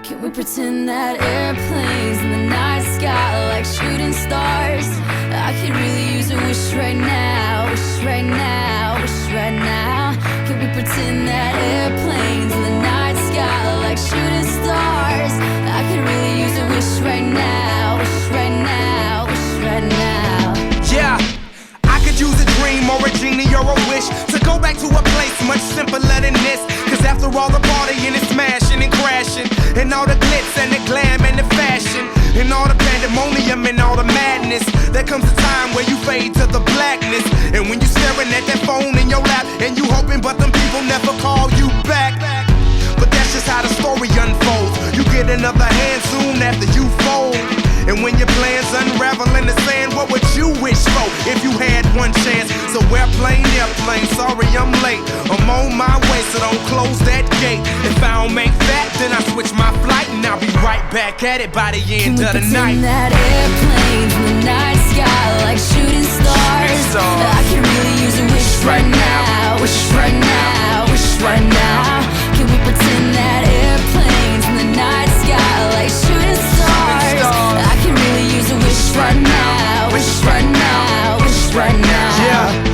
Can we pretend that airplanes in the night sky like shooting stars? I could really use a wish right now, wish right now, wish right now. Can we pretend that airplanes in the night sky like shooting stars? I could really use a wish right now, wish right now, wish right now. Yeah, I could use a dream or a genie or a wish to go back to a place much simpler than this. Cause after all the partying and smashing and crashing, and all the glitz and the glam and the fashion, and all the pandemonium and all the madness, there comes a time where you fade to the blackness. And when you're staring at that phone in your lap, and you hoping but them people never call you back. But that's just how the story unfolds. You get another hand soon after you fold. And when your plans unravel in the sand, what would you wish for if you had one chance? So airplane, sorry I'm late. I'm on my way, so don't close that gate. If I don't make that, then I switch my flight, and I'll be right back at it by the end of the night. Can we pretend that airplanes in the night sky like shooting stars? I could really use a wish right now, wish right now, wish right now. Can we pretend that airplanes in the night sky like shooting stars? I could really use a wish right now, wish right now, wish right now.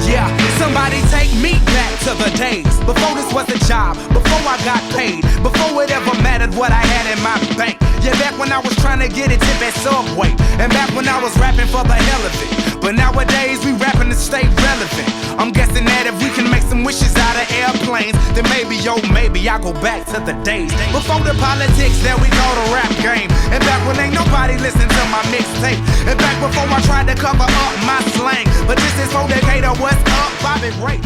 Yeah, somebody take me back to the days before this was a job, before I got paid, before it ever mattered what I had in my bank. Yeah, back when I was trying to get a tip at Subway, and back when I was rapping for the hell of it. But nowadays we rapping to stay relevant. I'm guessing that if we can make some wishes out of airplanes, then maybe, oh maybe I'll go back to the days before the politics that we call the rap game. And back when ain't nobody listened to my mixtape. And back before I tried to cover up my slang. But this is for Decatur, what's up, Bobby Ray.